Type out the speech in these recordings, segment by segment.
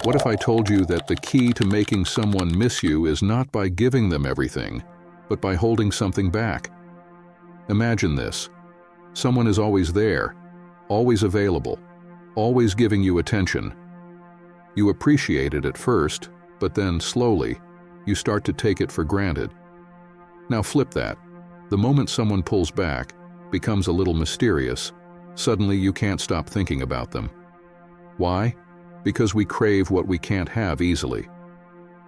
What if I told you that the key to making someone miss you is not by giving them everything, but by holding something back? Imagine this. Someone is always there, always available, always giving you attention. You appreciate it at first, but then slowly, you start to take it for granted. Now flip that. The moment someone pulls back, becomes a little mysterious, suddenly you can't stop thinking about them. Why? Because we crave what we can't have easily.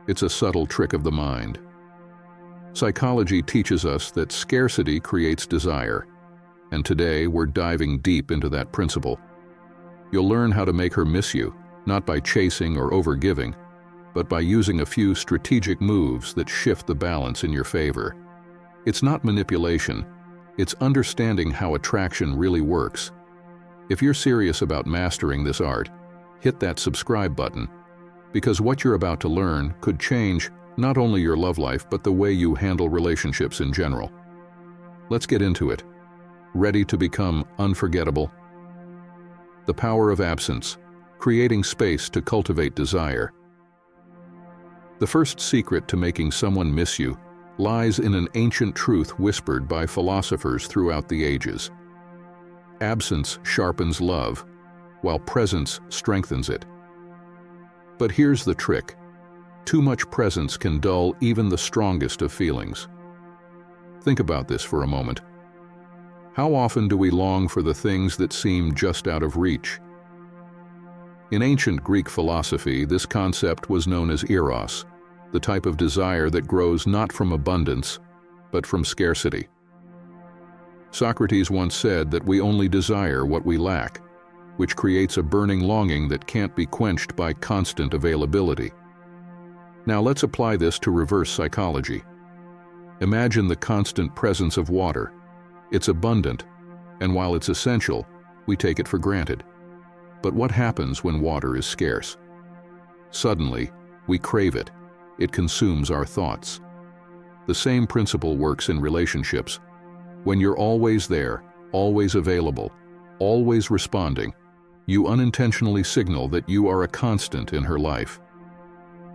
It's a subtle trick of the mind. Psychology teaches us that scarcity creates desire, and today we're diving deep into that principle. You'll learn how to make her miss you, not by chasing or overgiving, but by using a few strategic moves that shift the balance in your favor. It's not manipulation, it's understanding how attraction really works. If you're serious about mastering this art, hit that subscribe button, because what you're about to learn could change not only your love life but the way you handle relationships in general. Let's get into it. Ready to become unforgettable? The power of absence, creating space to cultivate desire. The first secret to making someone miss you lies in an ancient truth whispered by philosophers throughout the ages. Absence sharpens love, while presence strengthens it. But here's the trick. Too much presence can dull even the strongest of feelings. Think about this for a moment. How often do we long for the things that seem just out of reach? In ancient Greek philosophy, this concept was known as eros, the type of desire that grows not from abundance, but from scarcity. Socrates once said that we only desire what we lack, which creates a burning longing that can't be quenched by constant availability. Now let's apply this to reverse psychology. Imagine the constant presence of water. It's abundant, and while it's essential, we take it for granted. But what happens when water is scarce? Suddenly, we crave it. It consumes our thoughts. The same principle works in relationships. When you're always there, always available, always responding, you unintentionally signal that you are a constant in her life.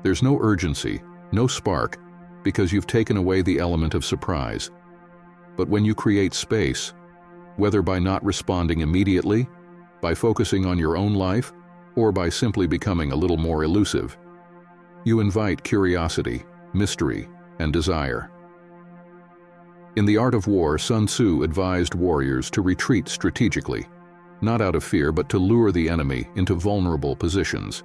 There's no urgency, no spark, because you've taken away the element of surprise. But when you create space, whether by not responding immediately, by focusing on your own life, or by simply becoming a little more elusive, you invite curiosity, mystery, and desire. In The Art of War, Sun Tzu advised warriors to retreat strategically, not out of fear but to lure the enemy into vulnerable positions.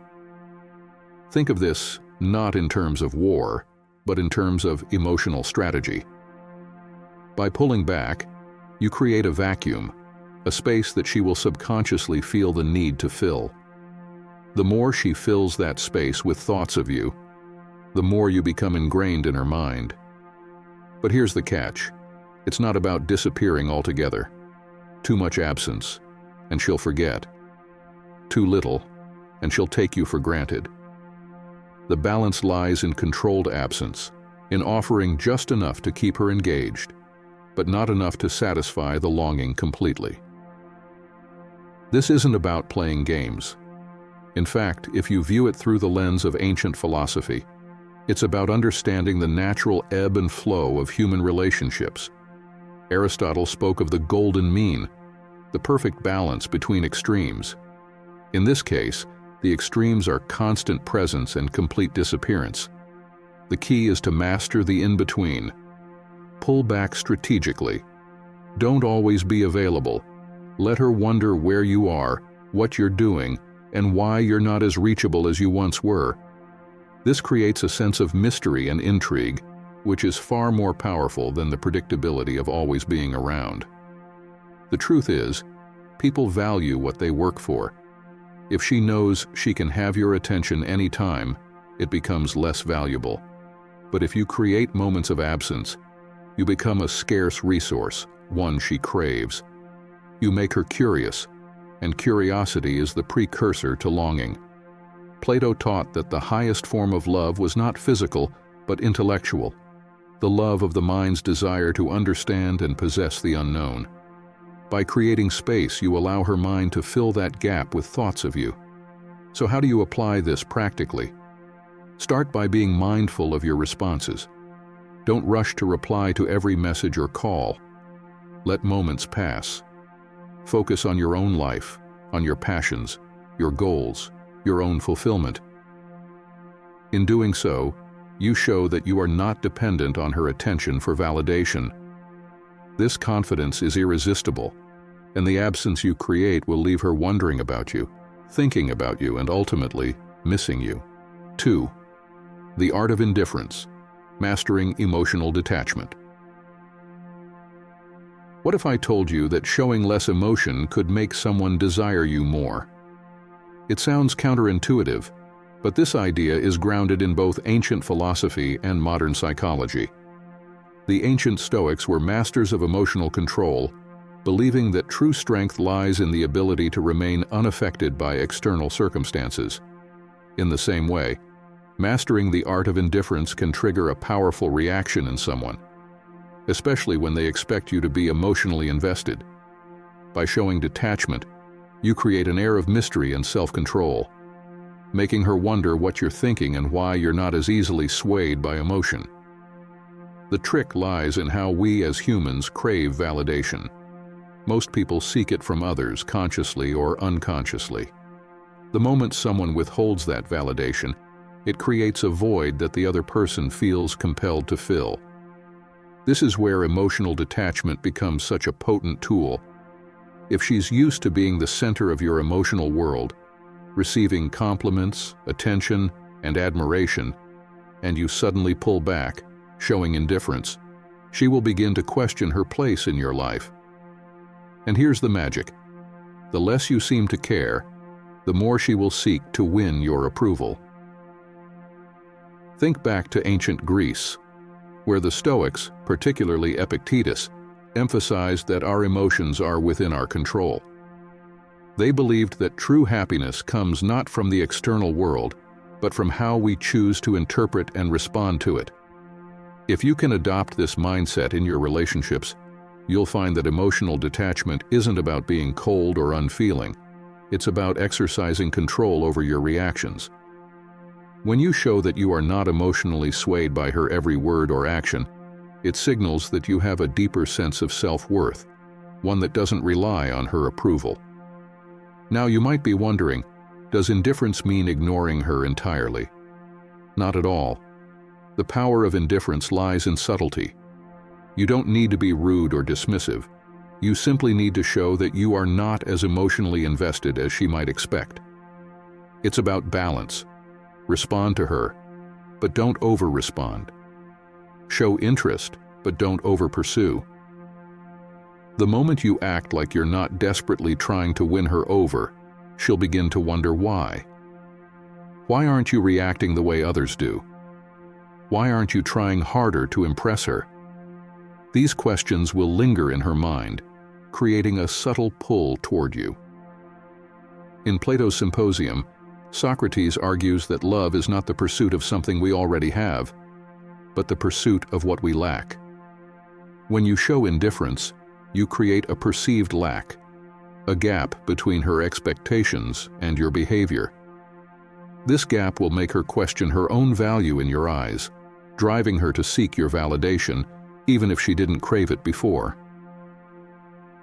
Think of this not in terms of war, but in terms of emotional strategy. By pulling back, you create a vacuum, a space that she will subconsciously feel the need to fill. The more she fills that space with thoughts of you, the more you become ingrained in her mind. But here's the catch. It's not about disappearing altogether. Too much absence, and she'll forget. Too little, and she'll take you for granted. The balance lies in controlled absence, in offering just enough to keep her engaged, but not enough to satisfy the longing completely. This isn't about playing games. In fact, if you view it through the lens of ancient philosophy, it's about understanding the natural ebb and flow of human relationships. Aristotle spoke of the golden mean, the perfect balance between extremes. In this case, the extremes are constant presence and complete disappearance. The key is to master the in-between. Pull back strategically. Don't always be available. Let her wonder where you are, what you're doing, and why you're not as reachable as you once were. This creates a sense of mystery and intrigue, which is far more powerful than the predictability of always being around. The truth is, people value what they work for. If she knows she can have your attention anytime, it becomes less valuable. But if you create moments of absence, you become a scarce resource, one she craves. You make her curious, and curiosity is the precursor to longing. Plato taught that the highest form of love was not physical, but intellectual, the love of the mind's desire to understand and possess the unknown. By creating space, you allow her mind to fill that gap with thoughts of you. So how do you apply this practically? Start by being mindful of your responses. Don't rush to reply to every message or call. Let moments pass. Focus on your own life, on your passions, your goals, your own fulfillment. In doing so, you show that you are not dependent on her attention for validation. This confidence is irresistible, and the absence you create will leave her wondering about you, thinking about you, and ultimately missing you. 2. The art of indifference, mastering emotional detachment. What if I told you that showing less emotion could make someone desire you more? It sounds counterintuitive, but this idea is grounded in both ancient philosophy and modern psychology. The ancient Stoics were masters of emotional control, believing that true strength lies in the ability to remain unaffected by external circumstances. In the same way, mastering the art of indifference can trigger a powerful reaction in someone, especially when they expect you to be emotionally invested. By showing detachment, you create an air of mystery and self-control, making her wonder what you're thinking and why you're not as easily swayed by emotion. The trick lies in how we as humans crave validation. Most people seek it from others, consciously or unconsciously. The moment someone withholds that validation, it creates a void that the other person feels compelled to fill. This is where emotional detachment becomes such a potent tool. If she's used to being the center of your emotional world, receiving compliments, attention, and admiration, and you suddenly pull back, showing indifference, she will begin to question her place in your life. And here's the magic. The less you seem to care, the more she will seek to win your approval. Think back to ancient Greece, where the Stoics, particularly Epictetus, emphasized that our emotions are within our control. They believed that true happiness comes not from the external world, but from how we choose to interpret and respond to it. If you can adopt this mindset in your relationships, you'll find that emotional detachment isn't about being cold or unfeeling. It's about exercising control over your reactions. When you show that you are not emotionally swayed by her every word or action, it signals that you have a deeper sense of self-worth, one that doesn't rely on her approval. Now you might be wondering, does indifference mean ignoring her entirely? Not at all. The power of indifference lies in subtlety. You don't need to be rude or dismissive. You simply need to show that you are not as emotionally invested as she might expect. It's about balance. Respond to her, but don't over-respond. Show interest, but don't over-pursue. The moment you act like you're not desperately trying to win her over, she'll begin to wonder why. Why aren't you reacting the way others do? Why aren't you trying harder to impress her? These questions will linger in her mind, creating a subtle pull toward you. In Plato's Symposium, Socrates argues that love is not the pursuit of something we already have, but the pursuit of what we lack. When you show indifference, you create a perceived lack, a gap between her expectations and your behavior. This gap will make her question her own value in your eyes, driving her to seek your validation, even if she didn't crave it before.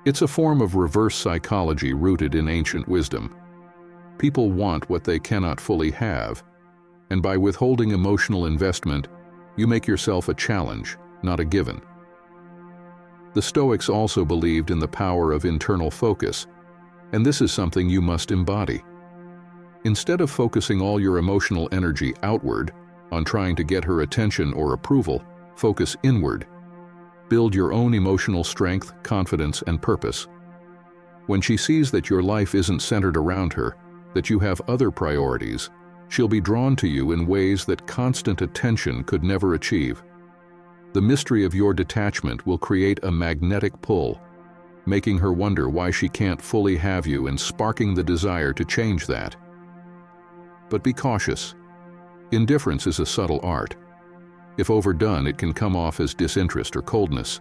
It's a form of reverse psychology rooted in ancient wisdom. People want what they cannot fully have, and by withholding emotional investment, you make yourself a challenge, not a given. The Stoics also believed in the power of internal focus, and this is something you must embody. Instead of focusing all your emotional energy outward, on trying to get her attention or approval, focus inward. Build your own emotional strength, confidence, and purpose. When she sees that your life isn't centered around her, that you have other priorities, she'll be drawn to you in ways that constant attention could never achieve. The mystery of your detachment will create a magnetic pull, making her wonder why she can't fully have you and sparking the desire to change that. But be cautious. Indifference is a subtle art. If overdone, it can come off as disinterest or coldness.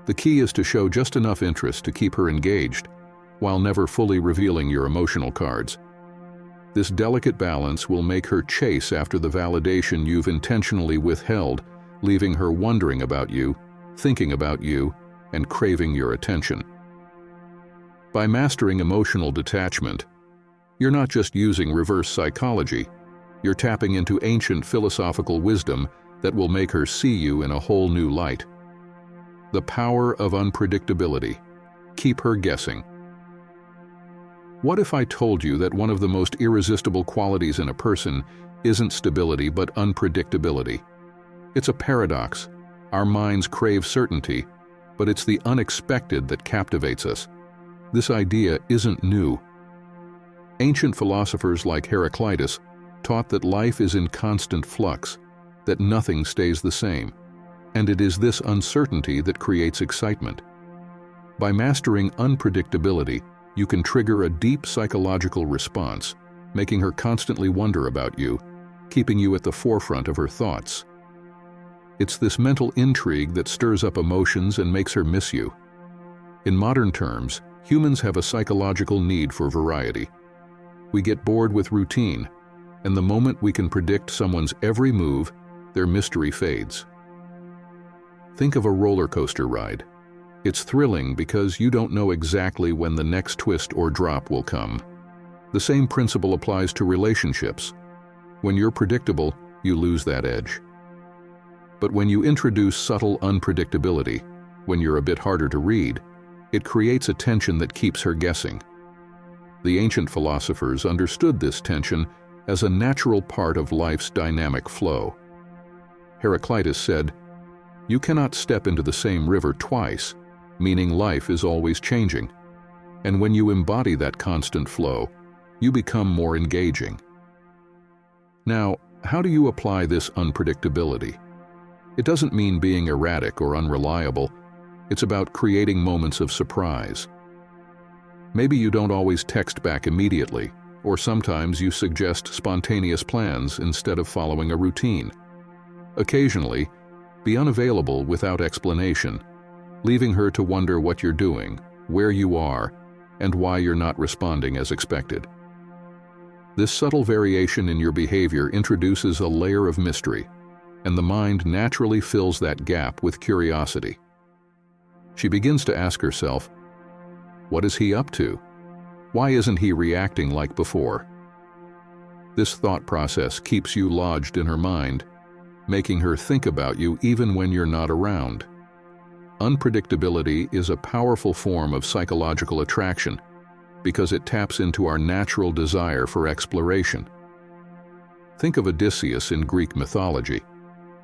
The key is to show just enough interest to keep her engaged, while never fully revealing your emotional cards. This delicate balance will make her chase after the validation you've intentionally withheld, leaving her wondering about you, thinking about you, and craving your attention. By mastering emotional detachment, you're not just using reverse psychology, you're tapping into ancient philosophical wisdom that will make her see you in a whole new light. The power of unpredictability. Keep her guessing. What if I told you that one of the most irresistible qualities in a person isn't stability but unpredictability? It's a paradox. Our minds crave certainty, but it's the unexpected that captivates us. This idea isn't new. Ancient philosophers like Heraclitus taught that life is in constant flux, that nothing stays the same, and it is this uncertainty that creates excitement. By mastering unpredictability, you can trigger a deep psychological response, making her constantly wonder about you, keeping you at the forefront of her thoughts. It's this mental intrigue that stirs up emotions and makes her miss you. In modern terms, humans have a psychological need for variety. We get bored with routine, and the moment we can predict someone's every move, their mystery fades. Think of a roller coaster ride. It's thrilling because you don't know exactly when the next twist or drop will come. The same principle applies to relationships. When you're predictable, you lose that edge. But when you introduce subtle unpredictability, when you're a bit harder to read, it creates a tension that keeps her guessing. The ancient philosophers understood this tension as a natural part of life's dynamic flow. Heraclitus said, "You cannot step into the same river twice," meaning life is always changing. And when you embody that constant flow, you become more engaging. Now, how do you apply this unpredictability? It doesn't mean being erratic or unreliable. It's about creating moments of surprise. Maybe you don't always text back immediately, or sometimes you suggest spontaneous plans instead of following a routine. Occasionally, be unavailable without explanation, leaving her to wonder what you're doing, where you are, and why you're not responding as expected. This subtle variation in your behavior introduces a layer of mystery, and the mind naturally fills that gap with curiosity. She begins to ask herself, what is he up to? Why isn't he reacting like before? This thought process keeps you lodged in her mind, making her think about you even when you're not around. Unpredictability is a powerful form of psychological attraction because it taps into our natural desire for exploration. Think of Odysseus in Greek mythology.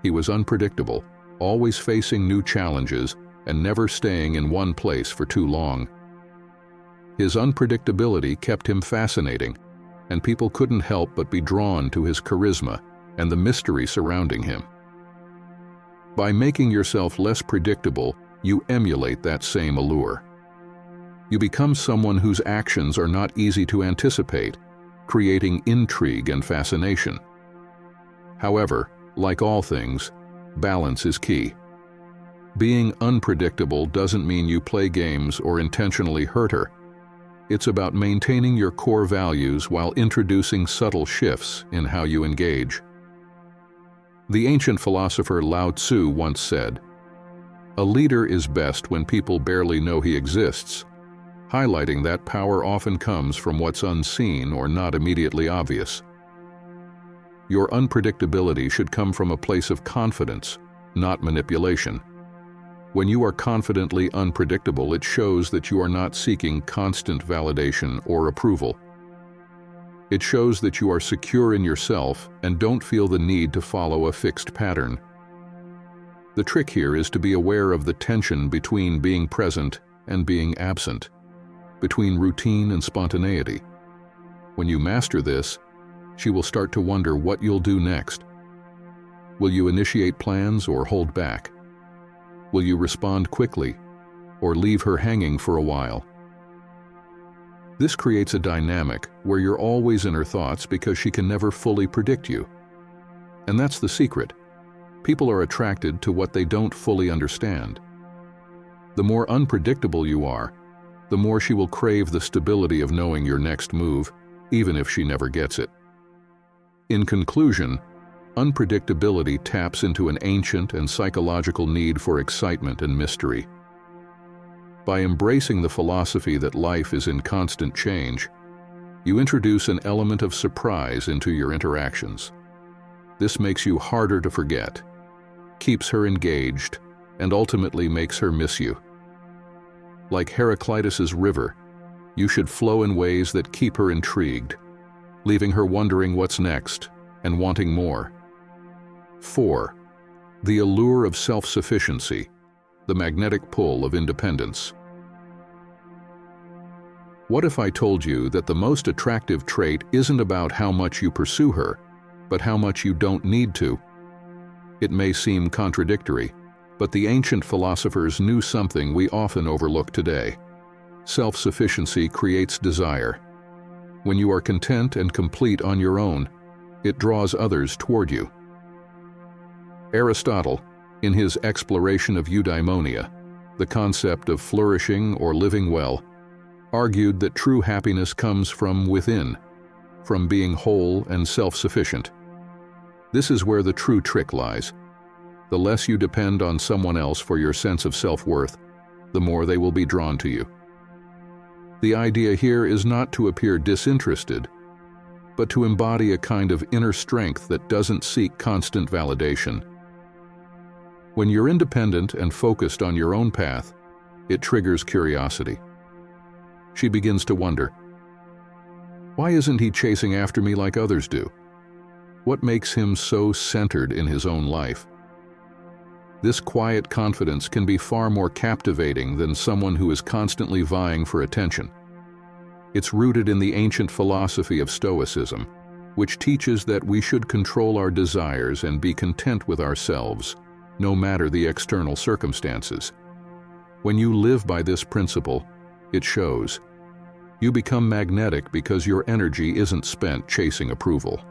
He was unpredictable, always facing new challenges and never staying in one place for too long. His unpredictability kept him fascinating, and people couldn't help but be drawn to his charisma and the mystery surrounding him. By making yourself less predictable, you emulate that same allure. You become someone whose actions are not easy to anticipate, creating intrigue and fascination. However, like all things, balance is key. Being unpredictable doesn't mean you play games or intentionally hurt her. It's about maintaining your core values while introducing subtle shifts in how you engage. The ancient philosopher Lao Tzu once said, "A leader is best when people barely know he exists," highlighting that power often comes from what's unseen or not immediately obvious. Your unpredictability should come from a place of confidence, not manipulation. When you are confidently unpredictable, it shows that you are not seeking constant validation or approval. It shows that you are secure in yourself and don't feel the need to follow a fixed pattern. The trick here is to be aware of the tension between being present and being absent, between routine and spontaneity. When you master this, she will start to wonder what you'll do next. Will you initiate plans or hold back? Will you respond quickly or leave her hanging for a while? This creates a dynamic where you're always in her thoughts because she can never fully predict you. And that's the secret. People are attracted to what they don't fully understand. The more unpredictable you are, the more she will crave the stability of knowing your next move, even if she never gets it. In conclusion, unpredictability taps into an ancient and psychological need for excitement and mystery. By embracing the philosophy that life is in constant change, you introduce an element of surprise into your interactions. This makes you harder to forget, keeps her engaged, and ultimately makes her miss you. Like Heraclitus's river, you should flow in ways that keep her intrigued, leaving her wondering what's next and wanting more. 4. The allure of self-sufficiency, the magnetic pull of independence. What if I told you that the most attractive trait isn't about how much you pursue her, but how much you don't need to? It may seem contradictory, but the ancient philosophers knew something we often overlook today. Self-sufficiency creates desire. When you are content and complete on your own, it draws others toward you. Aristotle, in his exploration of eudaimonia, the concept of flourishing or living well, argued that true happiness comes from within, from being whole and self-sufficient. This is where the true trick lies. The less you depend on someone else for your sense of self-worth, the more they will be drawn to you. The idea here is not to appear disinterested, but to embody a kind of inner strength that doesn't seek constant validation. When you're independent and focused on your own path, it triggers curiosity. She begins to wonder, why isn't he chasing after me like others do? What makes him so centered in his own life? This quiet confidence can be far more captivating than someone who is constantly vying for attention. It's rooted in the ancient philosophy of stoicism, which teaches that we should control our desires and be content with ourselves, no matter the external circumstances. When you live by this principle, it shows. You become magnetic because your energy isn't spent chasing approval.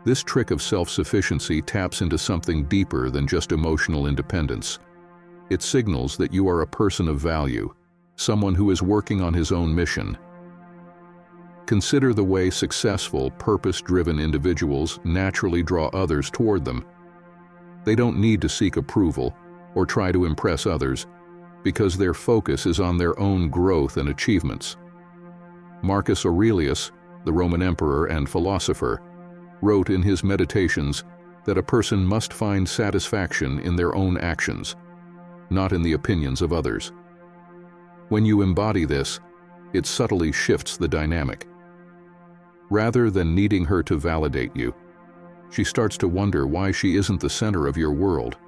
This trick of self-sufficiency taps into something deeper than just emotional independence. It signals that you are a person of value, someone who is working on his own mission. Consider the way successful, purpose-driven individuals naturally draw others toward them. They don't need to seek approval or try to impress others, because their focus is on their own growth and achievements. Marcus Aurelius, the Roman emperor and philosopher, wrote in his Meditations that a person must find satisfaction in their own actions, not in the opinions of others. When you embody this, it subtly shifts the dynamic. Rather than needing her to validate you, she starts to wonder why she isn't the center of your world.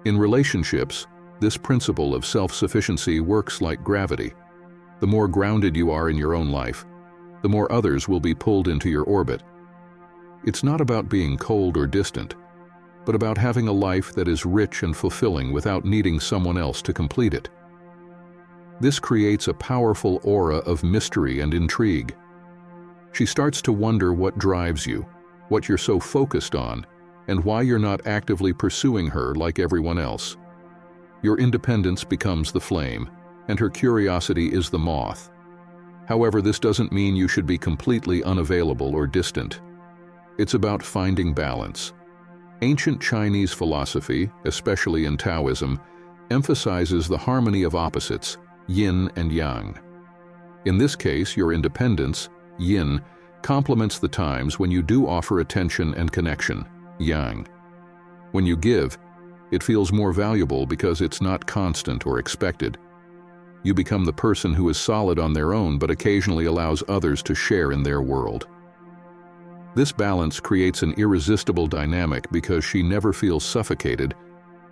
In relationships, this principle of self-sufficiency works like gravity. The more grounded you are in your own life, the more others will be pulled into your orbit. It's not about being cold or distant, but about having a life that is rich and fulfilling without needing someone else to complete it. This creates a powerful aura of mystery and intrigue. She starts to wonder what drives you, what you're so focused on, and why you're not actively pursuing her like everyone else. Your independence becomes the flame, and her curiosity is the moth. However, this doesn't mean you should be completely unavailable or distant. It's about finding balance. Ancient Chinese philosophy, especially in Taoism, emphasizes the harmony of opposites, yin and yang. In this case, your independence, yin, complements the times when you do offer attention and connection, yang. When you give, it feels more valuable because it's not constant or expected. You become the person who is solid on their own but occasionally allows others to share in their world. This balance creates an irresistible dynamic because she never feels suffocated,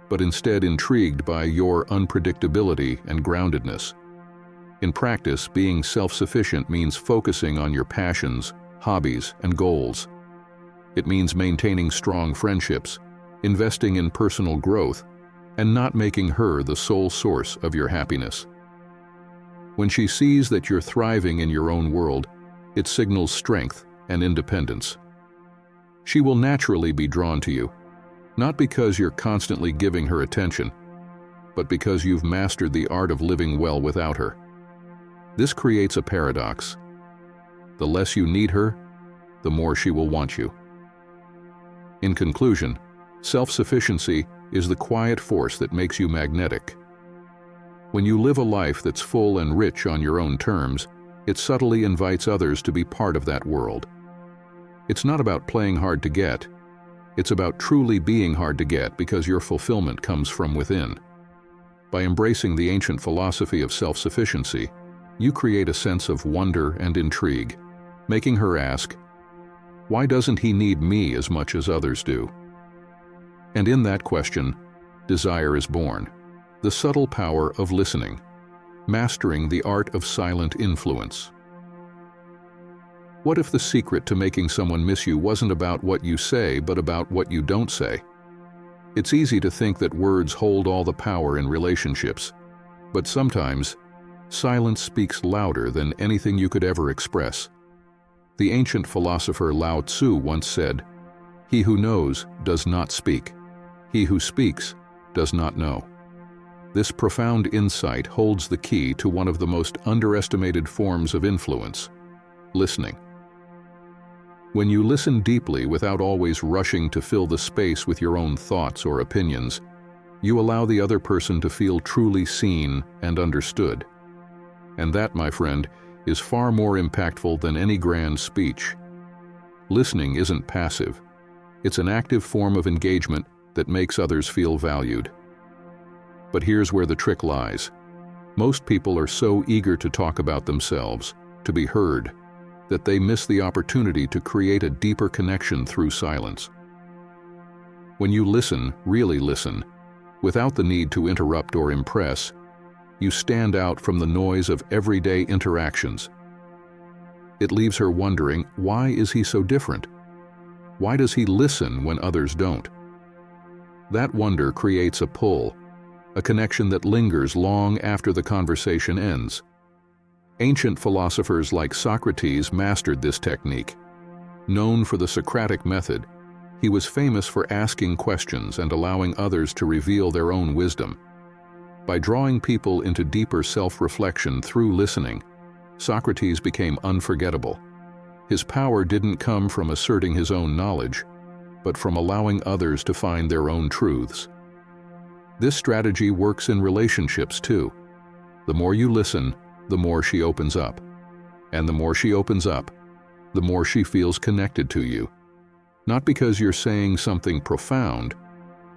but instead intrigued by your unpredictability and groundedness. In practice, being self-sufficient means focusing on your passions, hobbies, and goals. It means maintaining strong friendships, investing in personal growth, and not making her the sole source of your happiness. When she sees that you're thriving in your own world, it signals strength and independence. She will naturally be drawn to you, not because you're constantly giving her attention, but because you've mastered the art of living well without her. This creates a paradox. The less you need her, the more she will want you. In conclusion, self-sufficiency is the quiet force that makes you magnetic. When you live a life that's full and rich on your own terms, it subtly invites others to be part of that world. It's not about playing hard to get. It's about truly being hard to get because your fulfillment comes from within. By embracing the ancient philosophy of self-sufficiency, you create a sense of wonder and intrigue, making her ask, "Why doesn't he need me as much as others do?" And in that question, desire is born, the subtle power of listening, mastering the art of silent influence. What if the secret to making someone miss you wasn't about what you say, but about what you don't say? It's easy to think that words hold all the power in relationships, but sometimes silence speaks louder than anything you could ever express. The ancient philosopher Lao Tzu once said, "He who knows does not speak. He who speaks does not know." This profound insight holds the key to one of the most underestimated forms of influence: listening. When you listen deeply without always rushing to fill the space with your own thoughts or opinions, you allow the other person to feel truly seen and understood. And that, my friend, is far more impactful than any grand speech. Listening isn't passive. It's an active form of engagement that makes others feel valued. But here's where the trick lies. Most people are so eager to talk about themselves, to be heard, that they miss the opportunity to create a deeper connection through silence. When you listen, really listen, without the need to interrupt or impress, you stand out from the noise of everyday interactions. It leaves her wondering, why is he so different? Why does he listen when others don't? That wonder creates a pull, a connection that lingers long after the conversation ends. Ancient philosophers like Socrates mastered this technique. Known for the Socratic method, he was famous for asking questions and allowing others to reveal their own wisdom. By drawing people into deeper self-reflection through listening, Socrates became unforgettable. His power didn't come from asserting his own knowledge, but from allowing others to find their own truths. This strategy works in relationships too. The more you listen, the more she opens up. And the more she opens up, the more she feels connected to you. Not because you're saying something profound,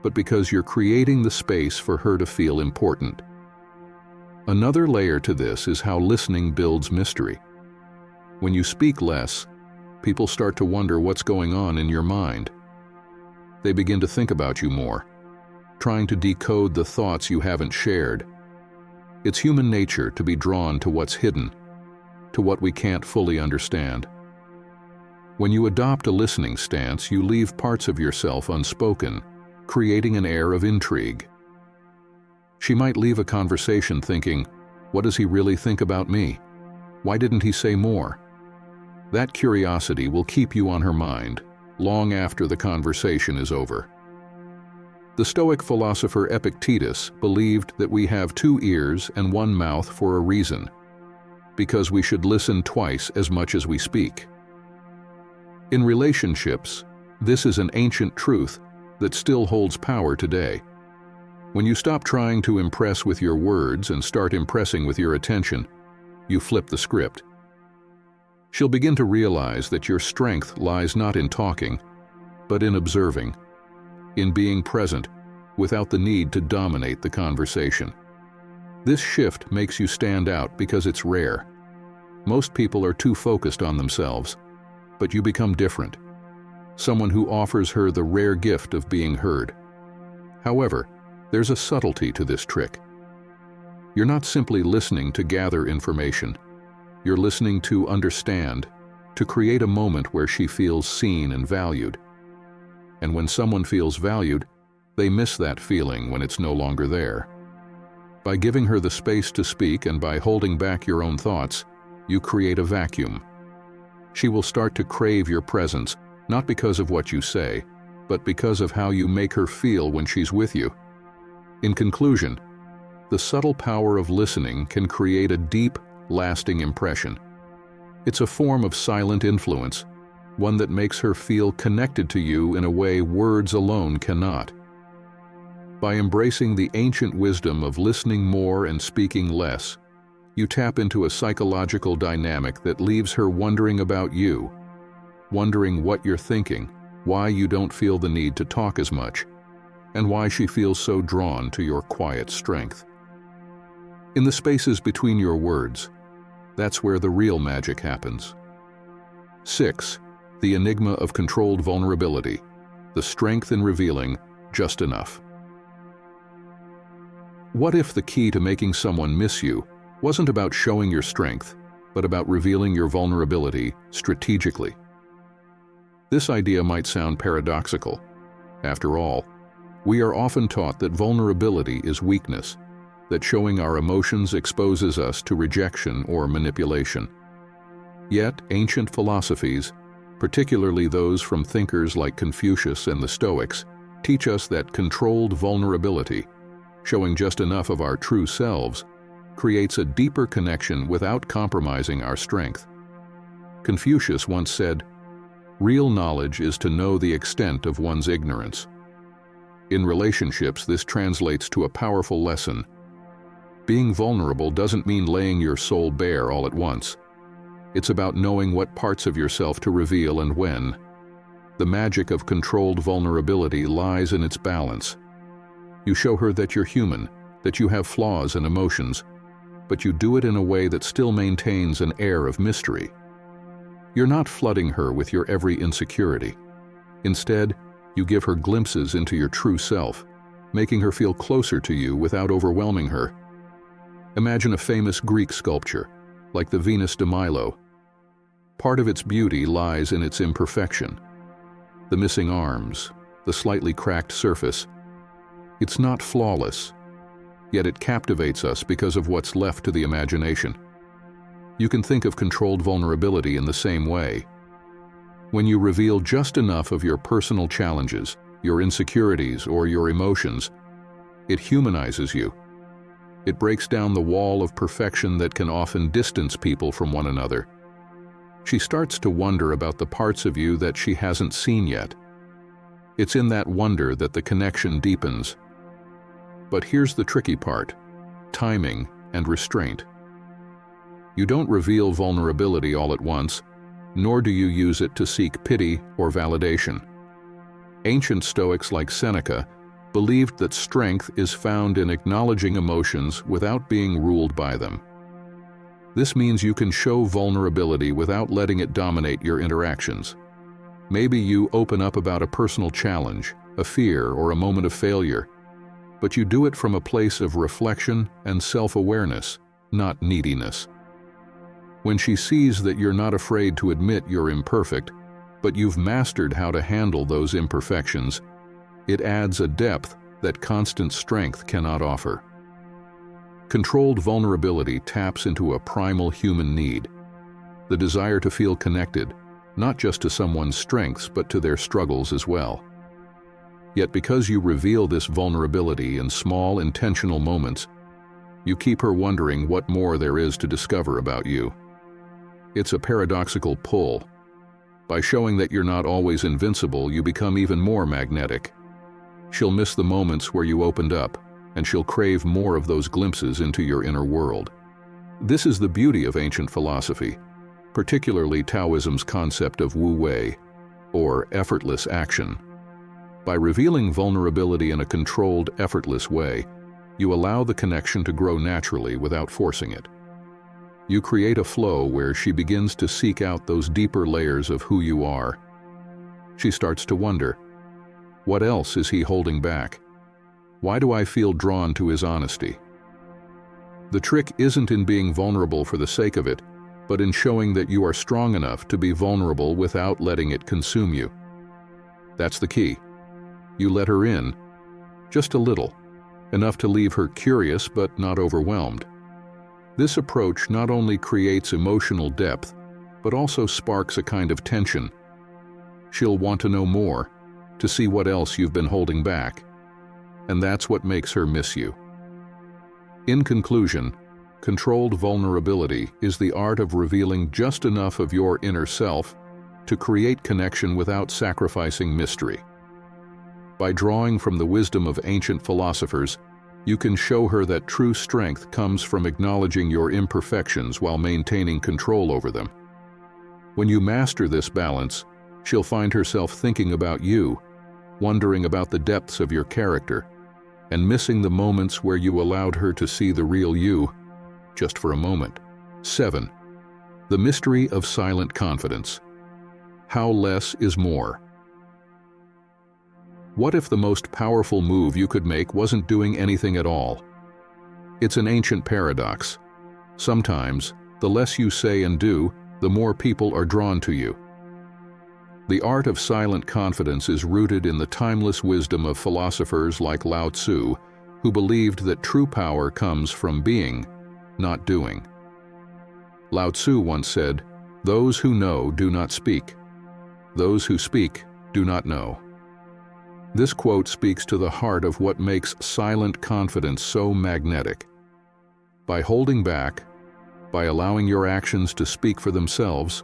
but because you're creating the space for her to feel important. Another layer to this is how listening builds mystery. When you speak less, people start to wonder what's going on in your mind. They begin to think about you more, trying to decode the thoughts you haven't shared. It's human nature to be drawn to what's hidden, to what we can't fully understand. When you adopt a listening stance, you leave parts of yourself unspoken, creating an air of intrigue. She might leave a conversation thinking, "What does he really think about me? Why didn't he say more?" That curiosity will keep you on her mind, long after the conversation is over. The Stoic philosopher Epictetus believed that we have 2 ears and 1 mouth for a reason, because we should listen twice as much as we speak. In relationships, this is an ancient truth that still holds power today. When you stop trying to impress with your words and start impressing with your attention, you flip the script. She'll begin to realize that your strength lies not in talking, but in observing, in being present without the need to dominate the conversation. This shift makes you stand out because it's rare. Most people are too focused on themselves, but you become different. Someone who offers her the rare gift of being heard. However, there's a subtlety to this trick. You're not simply listening to gather information. You're listening to understand, to create a moment where she feels seen and valued. And when someone feels valued, they miss that feeling when it's no longer there. By giving her the space to speak and by holding back your own thoughts, you create a vacuum. She will start to crave your presence, not because of what you say, but because of how you make her feel when she's with you. In conclusion, the subtle power of listening can create a deep, lasting impression. It's a form of silent influence, one that makes her feel connected to you in a way words alone cannot. By embracing the ancient wisdom of listening more and speaking less, you tap into a psychological dynamic that leaves her wondering about you, wondering what you're thinking, why you don't feel the need to talk as much, and why she feels so drawn to your quiet strength. In the spaces between your words, that's where the real magic happens. 6. The enigma of controlled vulnerability, the strength in revealing just enough. What if the key to making someone miss you wasn't about showing your strength, but about revealing your vulnerability strategically? This idea might sound paradoxical. After all, we are often taught that vulnerability is weakness, that showing our emotions exposes us to rejection or manipulation. Yet, ancient philosophies, particularly those from thinkers like Confucius and the Stoics, teach us that controlled vulnerability, showing just enough of our true selves, creates a deeper connection without compromising our strength. Confucius once said, "Real knowledge is to know the extent of one's ignorance." In relationships, this translates to a powerful lesson. Being vulnerable doesn't mean laying your soul bare all at once. It's about knowing what parts of yourself to reveal and when. The magic of controlled vulnerability lies in its balance. You show her that you're human, that you have flaws and emotions, but you do it in a way that still maintains an air of mystery. You're not flooding her with your every insecurity. Instead, you give her glimpses into your true self, making her feel closer to you without overwhelming her. Imagine a famous Greek sculpture, like the Venus de Milo. Part of its beauty lies in its imperfection. The missing arms, the slightly cracked surface. It's not flawless, yet it captivates us because of what's left to the imagination. You can think of controlled vulnerability in the same way. When you reveal just enough of your personal challenges, your insecurities, or your emotions, it humanizes you. It breaks down the wall of perfection that can often distance people from one another. She starts to wonder about the parts of you that she hasn't seen yet. It's in that wonder that the connection deepens. But here's the tricky part: timing and restraint. You don't reveal vulnerability all at once, nor do you use it to seek pity or validation. Ancient Stoics like Seneca believed that strength is found in acknowledging emotions without being ruled by them. This means you can show vulnerability without letting it dominate your interactions. Maybe you open up about a personal challenge, a fear, or a moment of failure, but you do it from a place of reflection and self-awareness, not neediness. When she sees that you're not afraid to admit you're imperfect, but you've mastered how to handle those imperfections, it adds a depth that constant strength cannot offer. Controlled vulnerability taps into a primal human need, the desire to feel connected, not just to someone's strengths but to their struggles as well. Yet because you reveal this vulnerability in small, intentional moments, you keep her wondering what more there is to discover about you. It's a paradoxical pull. By showing that you're not always invincible, you become even more magnetic. She'll miss the moments where you opened up, and she'll crave more of those glimpses into your inner world. This is the beauty of ancient philosophy, particularly Taoism's concept of wu wei, or effortless action. By revealing vulnerability in a controlled, effortless way, you allow the connection to grow naturally without forcing it. You create a flow where she begins to seek out those deeper layers of who you are. She starts to wonder, what else is he holding back? Why do I feel drawn to his honesty? The trick isn't in being vulnerable for the sake of it, but in showing that you are strong enough to be vulnerable without letting it consume you. That's the key. You let her in, just a little, enough to leave her curious but not overwhelmed. This approach not only creates emotional depth, but also sparks a kind of tension. She'll want to know more, to see what else you've been holding back. And that's what makes her miss you. In conclusion, Controlled vulnerability is the art of revealing just enough of your inner self to create connection without sacrificing mystery. By drawing from the wisdom of ancient philosophers, you can show her that true strength comes from acknowledging your imperfections while maintaining control over them. When you master this balance, she'll find herself thinking about you, wondering about the depths of your character, and missing the moments where you allowed her to see the real you, just for a moment. 7. The mystery of silent confidence. How less is more. What if the most powerful move you could make wasn't doing anything at all? It's an ancient paradox. Sometimes, the less you say and do, the more people are drawn to you. The art of silent confidence is rooted in the timeless wisdom of philosophers like Lao Tzu, who believed that true power comes from being, not doing. Lao Tzu once said, "Those who know do not speak. Those who speak do not know." This quote speaks to the heart of what makes silent confidence so magnetic. By holding back, by allowing your actions to speak for themselves,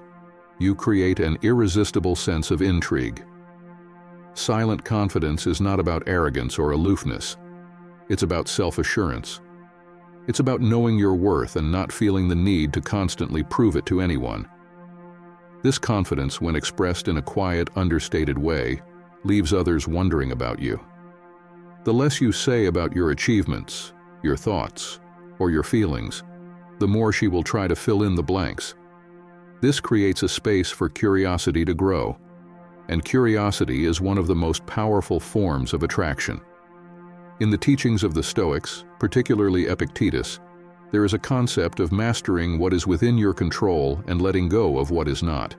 you create an irresistible sense of intrigue. Silent confidence is not about arrogance or aloofness. It's about self-assurance. It's about knowing your worth and not feeling the need to constantly prove it to anyone. This confidence, when expressed in a quiet, understated way, leaves others wondering about you. The less you say about your achievements, your thoughts, or your feelings, the more she will try to fill in the blanks. This creates a space for curiosity to grow, and curiosity is one of the most powerful forms of attraction. In the teachings of the Stoics, particularly Epictetus, there is a concept of mastering what is within your control and letting go of what is not.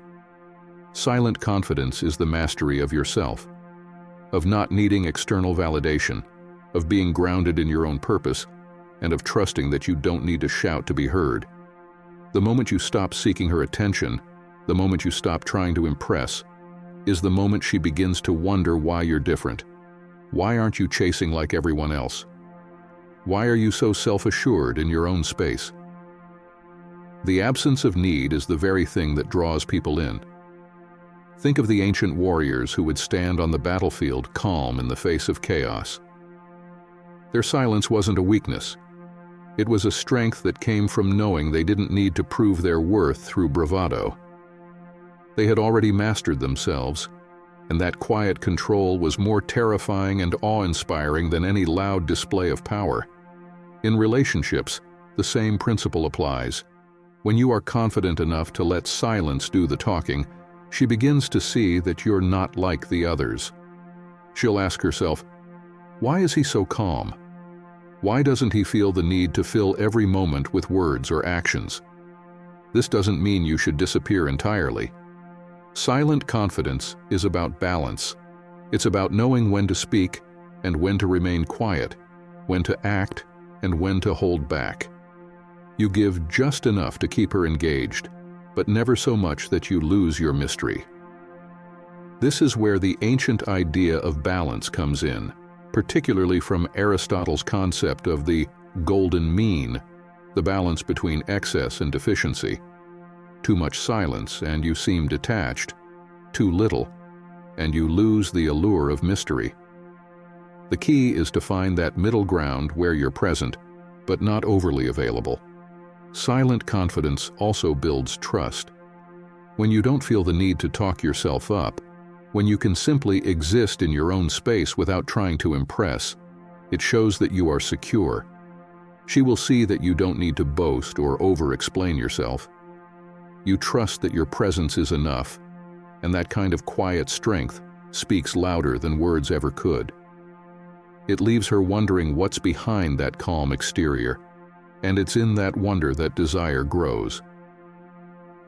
Silent confidence is the mastery of yourself, of not needing external validation, of being grounded in your own purpose, and of trusting that you don't need to shout to be heard. The moment you stop seeking her attention, the moment you stop trying to impress, is the moment she begins to wonder why you're different. Why aren't you chasing like everyone else? Why are you so self-assured in your own space? The absence of need is the very thing that draws people in. Think of the ancient warriors who would stand on the battlefield calm in the face of chaos. Their silence wasn't a weakness. It was a strength that came from knowing they didn't need to prove their worth through bravado. They had already mastered themselves, and that quiet control was more terrifying and awe-inspiring than any loud display of power. In relationships, the same principle applies. When you are confident enough to let silence do the talking, she begins to see that you're not like the others. She'll ask herself, "Why is he so calm? Why doesn't he feel the need to fill every moment with words or actions?" This doesn't mean you should disappear entirely. Silent confidence is about balance. It's about knowing when to speak and when to remain quiet, when to act and when to hold back. You give just enough to keep her engaged, but never so much that you lose your mystery. This is where the ancient idea of balance comes in, particularly from Aristotle's concept of the golden mean, the balance between excess and deficiency. Too much silence and you seem detached, too little, and you lose the allure of mystery. The key is to find that middle ground where you're present, but not overly available. Silent confidence also builds trust. When you don't feel the need to talk yourself up, when you can simply exist in your own space without trying to impress, it shows that you are secure. She will see that you don't need to boast or over-explain yourself. You trust that your presence is enough, and that kind of quiet strength speaks louder than words ever could. It leaves her wondering what's behind that calm exterior, and it's in that wonder that desire grows.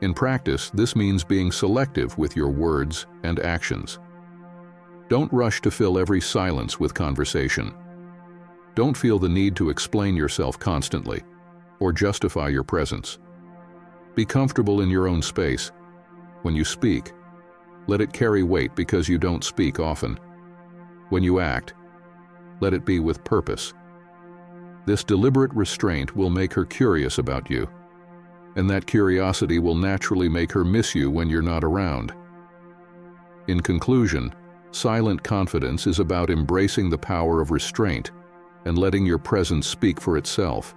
In practice, this means being selective with your words and actions. Don't rush to fill every silence with conversation. Don't feel the need to explain yourself constantly or justify your presence. Be comfortable in your own space. When you speak, let it carry weight because you don't speak often. When you act, let it be with purpose. This deliberate restraint will make her curious about you, and that curiosity will naturally make her miss you when you're not around. In conclusion, silent confidence is about embracing the power of restraint and letting your presence speak for itself.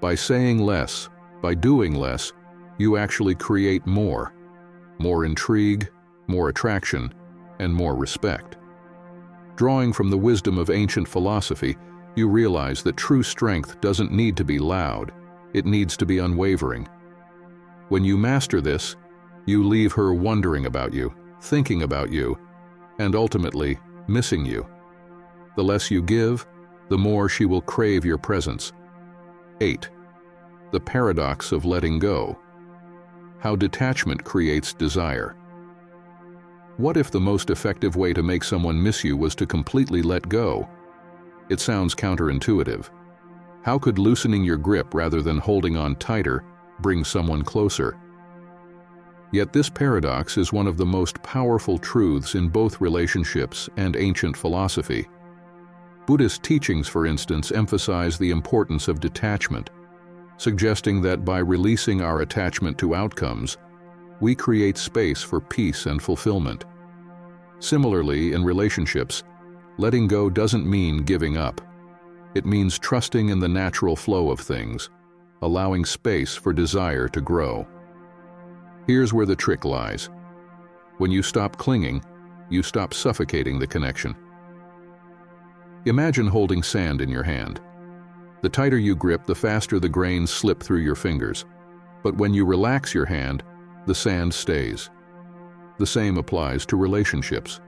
By saying less, by doing less, you actually create more intrigue, more attraction, and more respect. Drawing from the wisdom of ancient philosophy, you realize that true strength doesn't need to be loud, it needs to be unwavering. When you master this, you leave her wondering about you, thinking about you, and ultimately missing you. The less you give, the more she will crave your presence. 8. The paradox of letting go. How detachment creates desire. What if the most effective way to make someone miss you was to completely let go? It sounds counterintuitive. How could loosening your grip rather than holding on tighter bring someone closer? Yet this paradox is one of the most powerful truths in both relationships and ancient philosophy. Buddhist teachings, for instance, emphasize the importance of detachment, suggesting that by releasing our attachment to outcomes, we create space for peace and fulfillment. Similarly, in relationships, letting go doesn't mean giving up. It means trusting in the natural flow of things, allowing space for desire to grow. Here's where the trick lies. When you stop clinging, you stop suffocating the connection. Imagine holding sand in your hand. The tighter you grip, the faster the grains slip through your fingers. But when you relax your hand, the sand stays. The same applies to relationships.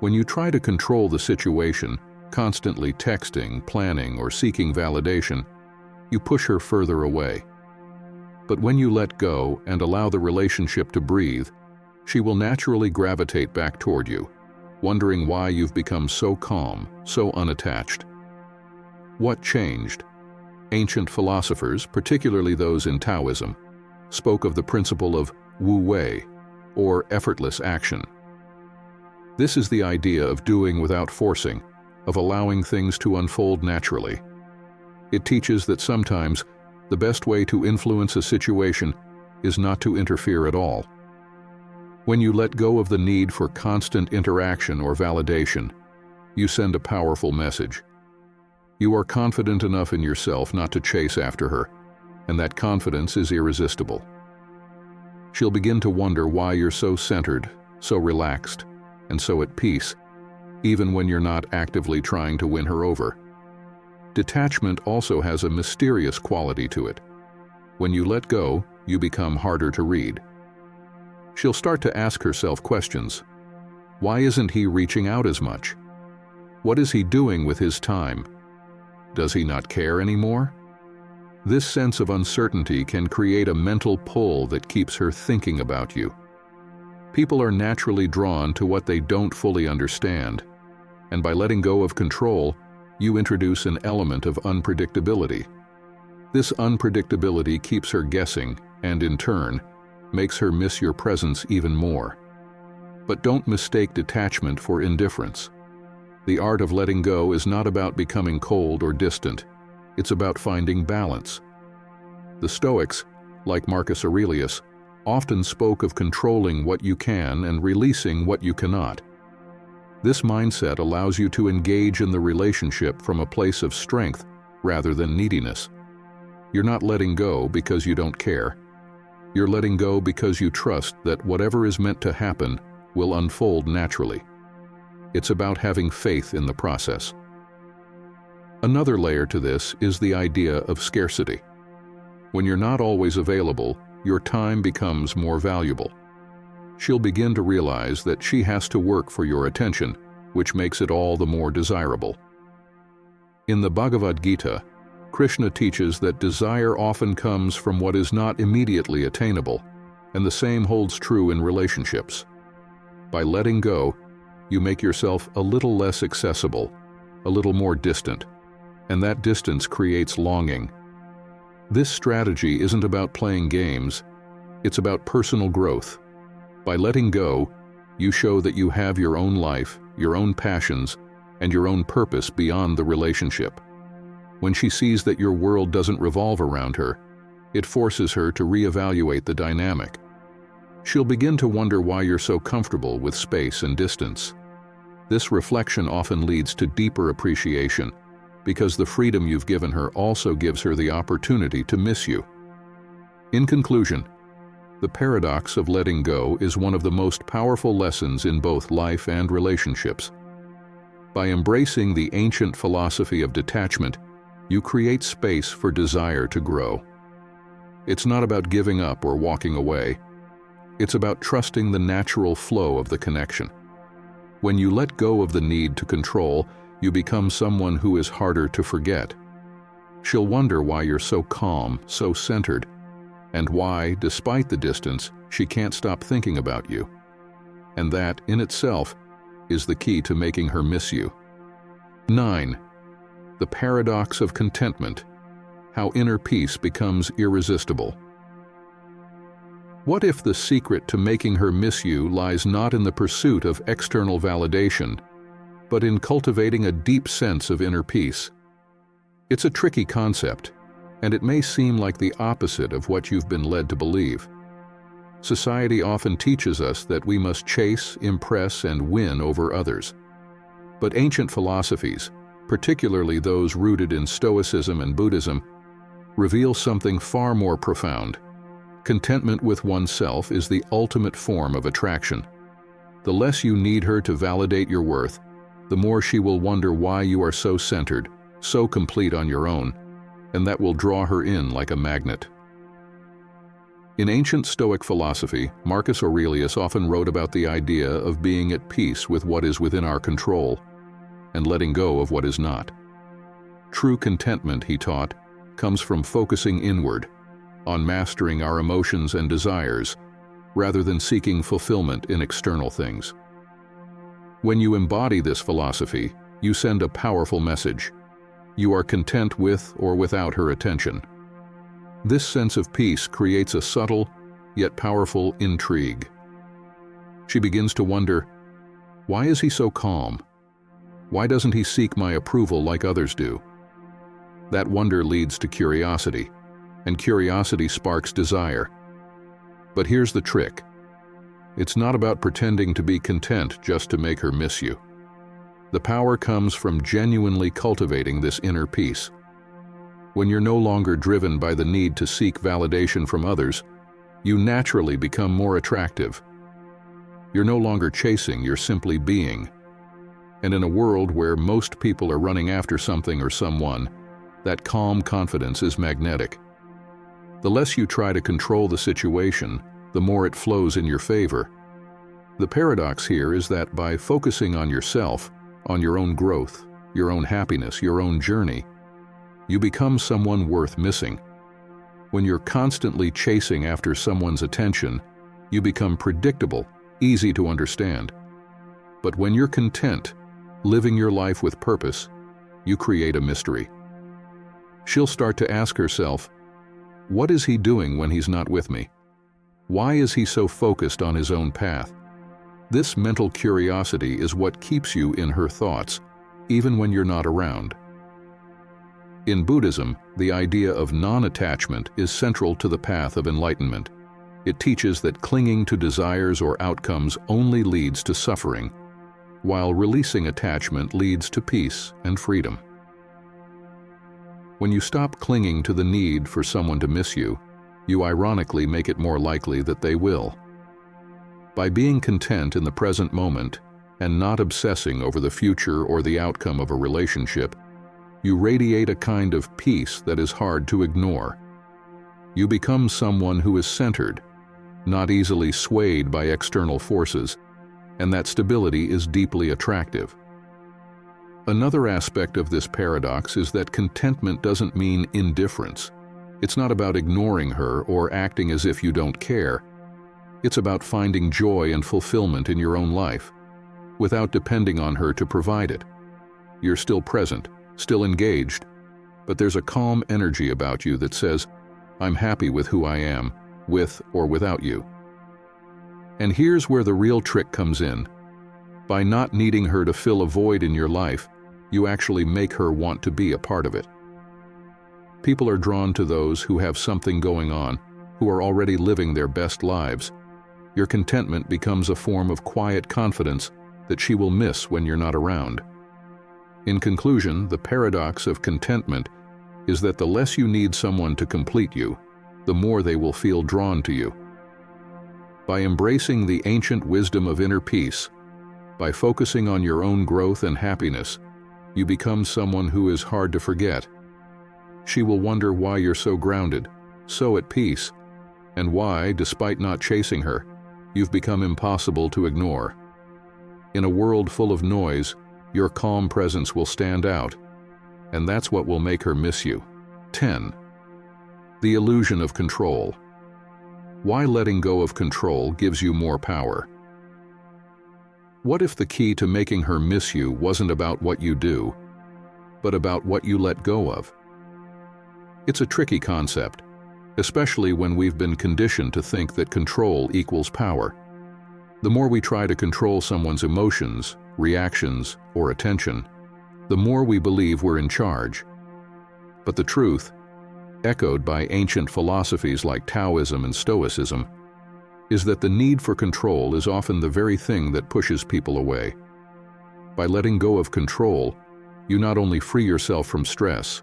When you try to control the situation, constantly texting, planning, or seeking validation, you push her further away. But when you let go and allow the relationship to breathe, she will naturally gravitate back toward you, wondering why you've become so calm, so unattached. What changed? Ancient philosophers, particularly those in Taoism, spoke of the principle of wu wei, or effortless action. This is the idea of doing without forcing, of allowing things to unfold naturally. It teaches that sometimes the best way to influence a situation is not to interfere at all. When you let go of the need for constant interaction or validation, you send a powerful message. You are confident enough in yourself not to chase after her, and that confidence is irresistible. She'll begin to wonder why you're so centered, so relaxed, and so at peace, even when you're not actively trying to win her over. Detachment also has a mysterious quality to it. When you let go, you become harder to read. She'll start to ask herself questions. Why isn't he reaching out as much? What is he doing with his time? Does he not care anymore? This sense of uncertainty can create a mental pull that keeps her thinking about you. People are naturally drawn to what they don't fully understand, and by letting go of control, you introduce an element of unpredictability. This unpredictability keeps her guessing and, in turn, makes her miss your presence even more. But don't mistake detachment for indifference. The art of letting go is not about becoming cold or distant. It's about finding balance. The Stoics, like Marcus Aurelius, often spoke of controlling what you can and releasing what you cannot. This mindset allows you to engage in the relationship from a place of strength rather than neediness. You're not letting go because you don't care. You're letting go because you trust that whatever is meant to happen will unfold naturally. It's about having faith in the process. Another layer to this is the idea of scarcity. When you're not always available, your time becomes more valuable. She'll begin to realize that she has to work for your attention, which makes it all the more desirable. In the Bhagavad Gita, Krishna teaches that desire often comes from what is not immediately attainable, and the same holds true in relationships. By letting go, you make yourself a little less accessible, a little more distant, and that distance creates longing. This strategy isn't about playing games, it's about personal growth. By letting go, you show that you have your own life, your own passions, and your own purpose beyond the relationship. When she sees that your world doesn't revolve around her, it forces her to reevaluate the dynamic. She'll begin to wonder why you're so comfortable with space and distance. This reflection often leads to deeper appreciation, because the freedom you've given her also gives her the opportunity to miss you. In conclusion, the paradox of letting go is one of the most powerful lessons in both life and relationships. By embracing the ancient philosophy of detachment, you create space for desire to grow. It's not about giving up or walking away. It's about trusting the natural flow of the connection. When you let go of the need to control, you become someone who is harder to forget. She'll wonder why you're so calm, so centered, and why, despite the distance, she can't stop thinking about you. And that, in itself, is the key to making her miss you. 9. The paradox of contentment. How inner peace becomes irresistible. What if the secret to making her miss you lies not in the pursuit of external validation, but in cultivating a deep sense of inner peace? It's a tricky concept, and it may seem like the opposite of what you've been led to believe. Society often teaches us that we must chase, impress, and win over others. But ancient philosophies, particularly those rooted in Stoicism and Buddhism, reveal something far more profound. Contentment with oneself is the ultimate form of attraction. The less you need her to validate your worth, the more she will wonder why you are so centered, so complete on your own, and that will draw her in like a magnet. In ancient Stoic philosophy, Marcus Aurelius often wrote about the idea of being at peace with what is within our control and letting go of what is not. True contentment, he taught, comes from focusing inward, on mastering our emotions and desires, rather than seeking fulfillment in external things. When you embody this philosophy, you send a powerful message. You are content with or without her attention. This sense of peace creates a subtle, yet powerful intrigue. She begins to wonder, why is he so calm? Why doesn't he seek my approval like others do? That wonder leads to curiosity, and curiosity sparks desire. But here's the trick. It's not about pretending to be content just to make her miss you. The power comes from genuinely cultivating this inner peace. When you're no longer driven by the need to seek validation from others, you naturally become more attractive. You're no longer chasing, you're simply being. And in a world where most people are running after something or someone, that calm confidence is magnetic. The less you try to control the situation, the more it flows in your favor. The paradox here is that by focusing on yourself, on your own growth, your own happiness, your own journey, you become someone worth missing. When you're constantly chasing after someone's attention, you become predictable, easy to understand. But when you're content, living your life with purpose, you create a mystery. She'll start to ask herself, what is he doing when he's not with me? Why is he so focused on his own path? This mental curiosity is what keeps you in her thoughts, even when you're not around. In Buddhism, the idea of non-attachment is central to the path of enlightenment. It teaches that clinging to desires or outcomes only leads to suffering, while releasing attachment leads to peace and freedom. When you stop clinging to the need for someone to miss you, you ironically make it more likely that they will. By being content in the present moment and not obsessing over the future or the outcome of a relationship, you radiate a kind of peace that is hard to ignore. You become someone who is centered, not easily swayed by external forces, and that stability is deeply attractive. Another aspect of this paradox is that contentment doesn't mean indifference. It's not about ignoring her or acting as if you don't care. It's about finding joy and fulfillment in your own life, without depending on her to provide it. You're still present, still engaged, but there's a calm energy about you that says, I'm happy with who I am, with or without you. And here's where the real trick comes in. By not needing her to fill a void in your life, you actually make her want to be a part of it. People are drawn to those who have something going on, who are already living their best lives. Your contentment becomes a form of quiet confidence that she will miss when you're not around. In conclusion, the paradox of contentment is that the less you need someone to complete you, the more they will feel drawn to you. By embracing the ancient wisdom of inner peace, by focusing on your own growth and happiness, you become someone who is hard to forget. She will wonder why you're so grounded, so at peace, and why, despite not chasing her, you've become impossible to ignore. In a world full of noise, your calm presence will stand out, and that's what will make her miss you. 10. The illusion of control. Why letting go of control gives you more power? What if the key to making her miss you wasn't about what you do, but about what you let go of? It's a tricky concept, especially when we've been conditioned to think that control equals power. The more we try to control someone's emotions, reactions, or attention, the more we believe we're in charge. But the truth, echoed by ancient philosophies like Taoism and Stoicism, is that the need for control is often the very thing that pushes people away. By letting go of control, you not only free yourself from stress,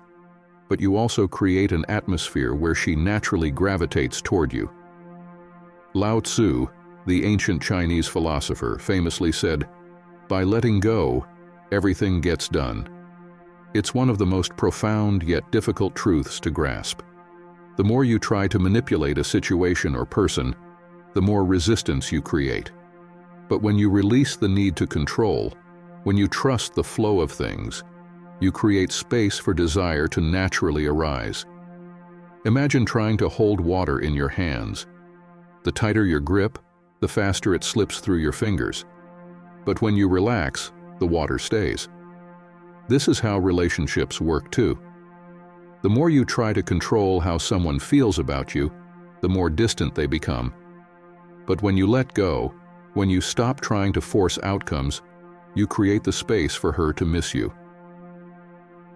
but you also create an atmosphere where she naturally gravitates toward you. Lao Tzu, the ancient Chinese philosopher, famously said, "By letting go, everything gets done." It's one of the most profound yet difficult truths to grasp. The more you try to manipulate a situation or person, the more resistance you create. But when you release the need to control, when you trust the flow of things, you create space for desire to naturally arise. Imagine trying to hold water in your hands. The tighter your grip, the faster it slips through your fingers. But when you relax, the water stays. This is how relationships work too. The more you try to control how someone feels about you, the more distant they become. But when you let go, when you stop trying to force outcomes, you create the space for her to miss you.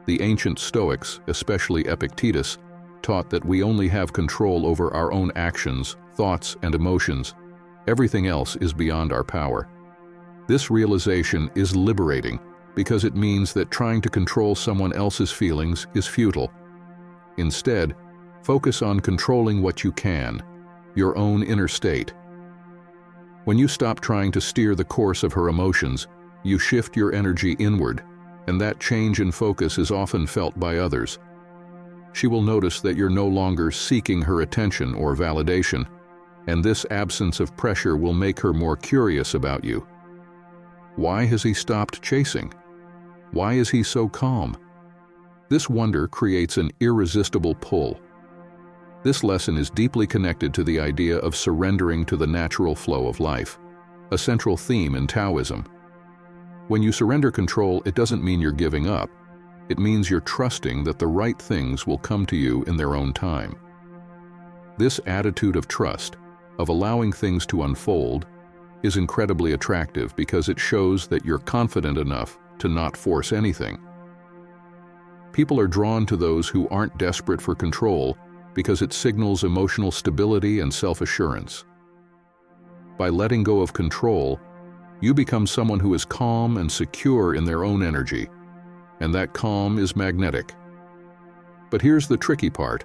The ancient Stoics, especially Epictetus, taught that we only have control over our own actions, thoughts, and emotions. Everything else is beyond our power. This realization is liberating because it means that trying to control someone else's feelings is futile. Instead, focus on controlling what you can, your own inner state. When you stop trying to steer the course of her emotions, you shift your energy inward, and that change in focus is often felt by others. She will notice that you're no longer seeking her attention or validation, and this absence of pressure will make her more curious about you. Why has he stopped chasing? Why is he so calm? This wonder creates an irresistible pull. This lesson is deeply connected to the idea of surrendering to the natural flow of life, a central theme in Taoism. When you surrender control, it doesn't mean you're giving up. It means you're trusting that the right things will come to you in their own time. This attitude of trust, of allowing things to unfold, is incredibly attractive because it shows that you're confident enough to not force anything. People are drawn to those who aren't desperate for control because it signals emotional stability and self-assurance. By letting go of control, you become someone who is calm and secure in their own energy, and that calm is magnetic. But here's the tricky part.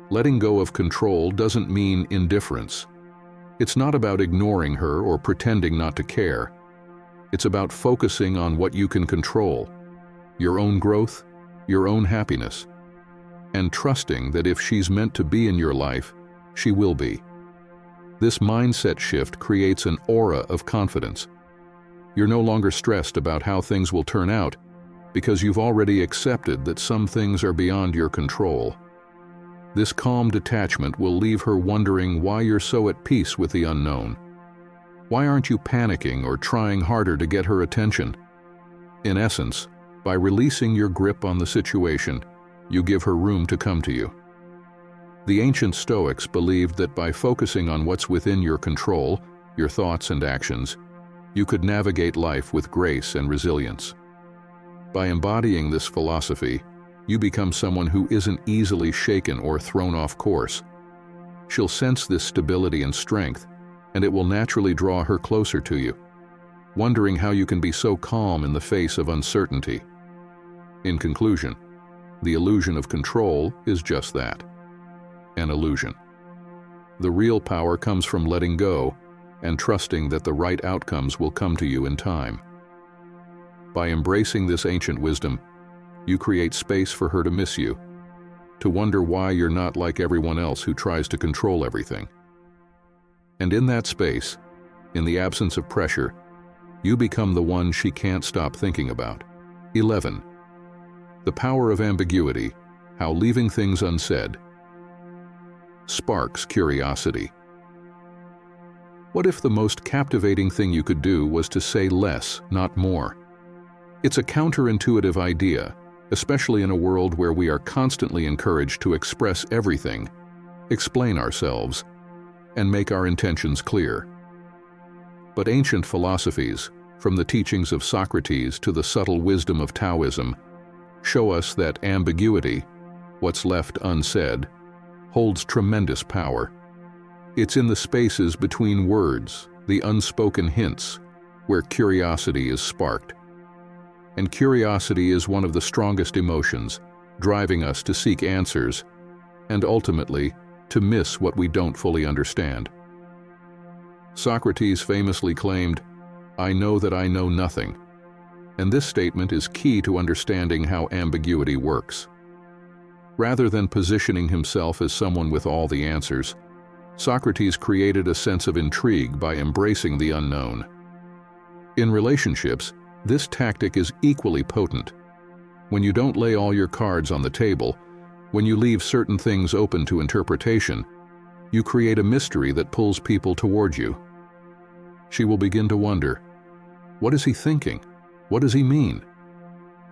Letting go of control doesn't mean indifference. It's not about ignoring her or pretending not to care. It's about focusing on what you can control, your own growth, your own happiness, and trusting that if she's meant to be in your life, she will be. This mindset shift creates an aura of confidence. You're no longer stressed about how things will turn out because you've already accepted that some things are beyond your control. This calm detachment will leave her wondering why you're so at peace with the unknown. Why aren't you panicking or trying harder to get her attention? In essence, by releasing your grip on the situation, you give her room to come to you. The ancient Stoics believed that by focusing on what's within your control, your thoughts and actions, you could navigate life with grace and resilience. By embodying this philosophy, You become someone who isn't easily shaken or thrown off course. She'll sense this stability and strength, and it will naturally draw her closer to you, wondering how you can be so calm in the face of uncertainty. In conclusion, the illusion of control is just that, an illusion. The real power comes from letting go and trusting that the right outcomes will come to you in time. By embracing this ancient wisdom, you create space for her to miss you, to wonder why you're not like everyone else who tries to control everything. And in that space, in the absence of pressure, you become the one she can't stop thinking about. 11. The power of ambiguity, how leaving things unsaid sparks curiosity. What if the most captivating thing you could do was to say less, not more? It's a counterintuitive idea, especially in a world where we are constantly encouraged to express everything, explain ourselves, and make our intentions clear. But ancient philosophies, from the teachings of Socrates to the subtle wisdom of Taoism, show us that ambiguity, what's left unsaid, holds tremendous power. It's in the spaces between words, the unspoken hints, where curiosity is sparked. And curiosity is one of the strongest emotions, driving us to seek answers, and ultimately, to miss what we don't fully understand. Socrates famously claimed, "I know that I know nothing," and this statement is key to understanding how ambiguity works. Rather than positioning himself as someone with all the answers, Socrates created a sense of intrigue by embracing the unknown. In relationships, this tactic is equally potent. When you don't lay all your cards on the table, when you leave certain things open to interpretation, you create a mystery that pulls people toward you. She will begin to wonder, what is he thinking? What does he mean?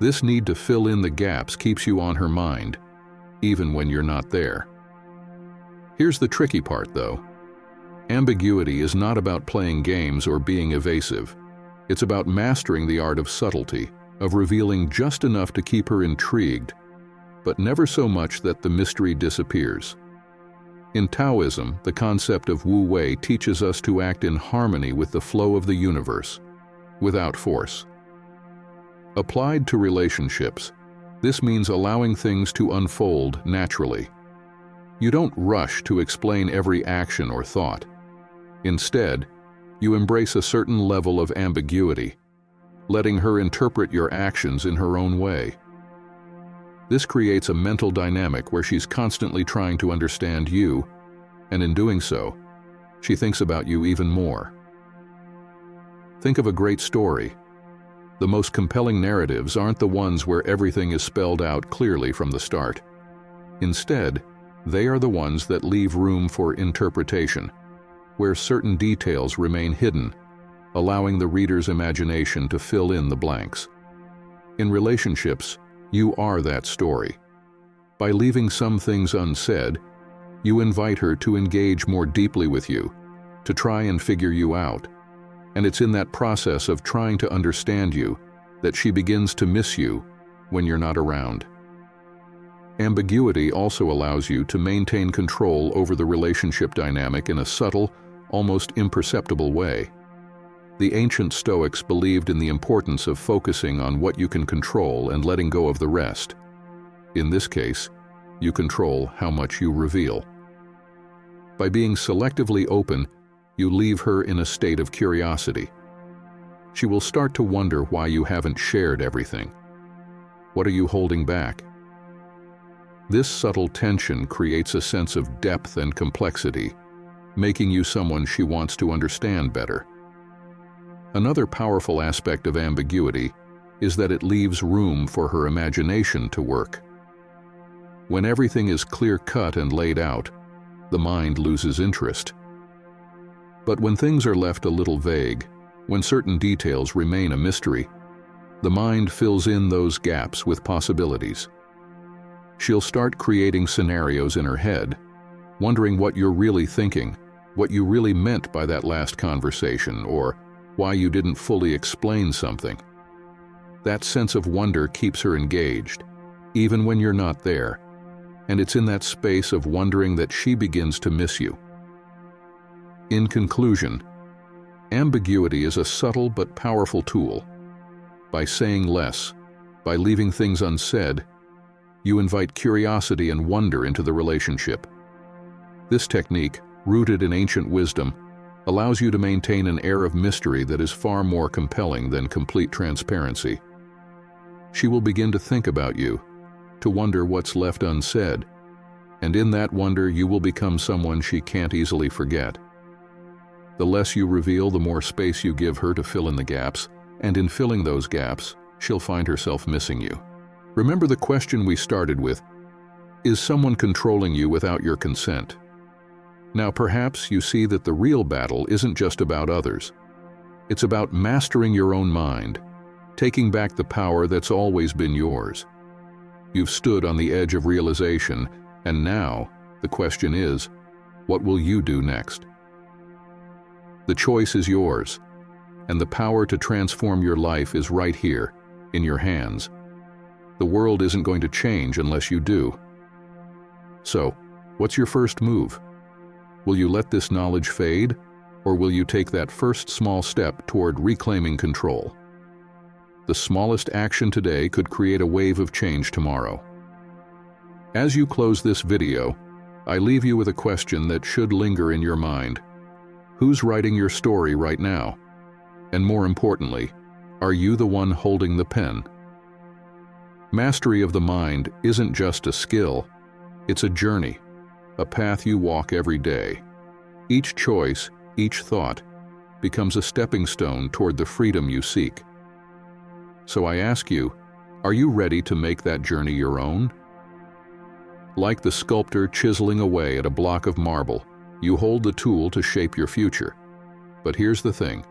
This need to fill in the gaps keeps you on her mind, even when you're not there. Here's the tricky part, though. Ambiguity is not about playing games or being evasive. It's about mastering the art of subtlety, of revealing just enough to keep her intrigued, but never so much that the mystery disappears. In Taoism, the concept of Wu Wei teaches us to act in harmony with the flow of the universe, without force. Applied to relationships, this means allowing things to unfold naturally. You don't rush to explain every action or thought. Instead, you embrace a certain level of ambiguity, letting her interpret your actions in her own way. This creates a mental dynamic where she's constantly trying to understand you, and in doing so, she thinks about you even more. Think of a great story. The most compelling narratives aren't the ones where everything is spelled out clearly from the start. Instead, they are the ones that leave room for interpretation, where certain details remain hidden, allowing the reader's imagination to fill in the blanks. In relationships, you are that story. By leaving some things unsaid, you invite her to engage more deeply with you, to try and figure you out. And it's in that process of trying to understand you that she begins to miss you when you're not around. Ambiguity also allows you to maintain control over the relationship dynamic in a subtle, almost imperceptible way. The ancient Stoics believed in the importance of focusing on what you can control and letting go of the rest. In this case, you control how much you reveal. By being selectively open, you leave her in a state of curiosity. She will start to wonder why you haven't shared everything. What are you holding back? This subtle tension creates a sense of depth and complexity, making you someone she wants to understand better. Another powerful aspect of ambiguity is that it leaves room for her imagination to work. When everything is clear-cut and laid out, the mind loses interest. But when things are left a little vague, when certain details remain a mystery, the mind fills in those gaps with possibilities. She'll start creating scenarios in her head, wondering what you're really thinking, what you really meant by that last conversation, or why you didn't fully explain something. That sense of wonder keeps her engaged, even when you're not there. And it's in that space of wondering that she begins to miss you. In conclusion, ambiguity is a subtle but powerful tool. By saying less, by leaving things unsaid, you invite curiosity and wonder into the relationship. This technique, rooted in ancient wisdom, allows you to maintain an air of mystery that is far more compelling than complete transparency. She will begin to think about you, to wonder what's left unsaid, and in that wonder you will become someone she can't easily forget. The less you reveal, the more space you give her to fill in the gaps, and in filling those gaps, she'll find herself missing you. Remember the question we started with: is someone controlling you without your consent? Now perhaps you see that the real battle isn't just about others. It's about mastering your own mind, taking back the power that's always been yours. You've stood on the edge of realization, and now the question is, what will you do next? The choice is yours, and the power to transform your life is right here, in your hands. The world isn't going to change unless you do. So, what's your first move? Will you let this knowledge fade, or will you take that first small step toward reclaiming control? The smallest action today could create a wave of change tomorrow. As you close this video, I leave you with a question that should linger in your mind. Who's writing your story right now? And more importantly, are you the one holding the pen? Mastery of the mind isn't just a skill, it's a journey, a path you walk every day. Each choice, each thought, becomes a stepping stone toward the freedom you seek. So I ask you, are you ready to make that journey your own? Like the sculptor chiseling away at a block of marble, you hold the tool to shape your future. But here's the thing,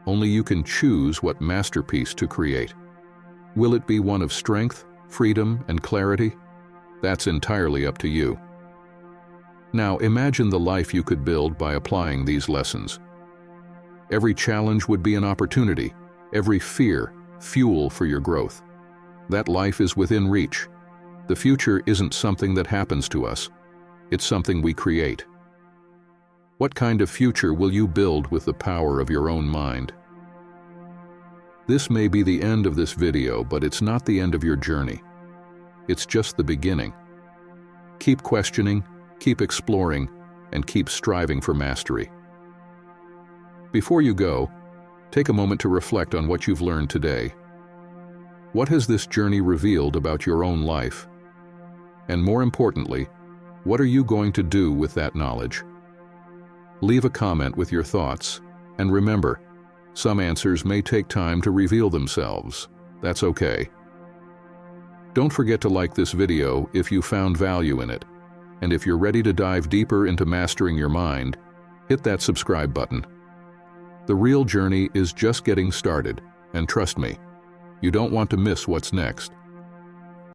only you can choose what masterpiece to create. Will it be one of strength, freedom, and clarity? That's entirely up to you. Now imagine the life you could build by applying these lessons. Every challenge would be an opportunity, every fear, fuel for your growth. That life is within reach. The future isn't something that happens to us, it's something we create. What kind of future will you build with the power of your own mind? This may be the end of this video, but it's not the end of your journey. It's just the beginning. Keep questioning, keep exploring, and keep striving for mastery. Before you go, take a moment to reflect on what you've learned today. What has this journey revealed about your own life? And more importantly, what are you going to do with that knowledge? Leave a comment with your thoughts, and remember, some answers may take time to reveal themselves. That's okay. Don't forget to like this video if you found value in it, and if you're ready to dive deeper into mastering your mind, hit that subscribe button. The real journey is just getting started, and trust me, you don't want to miss what's next.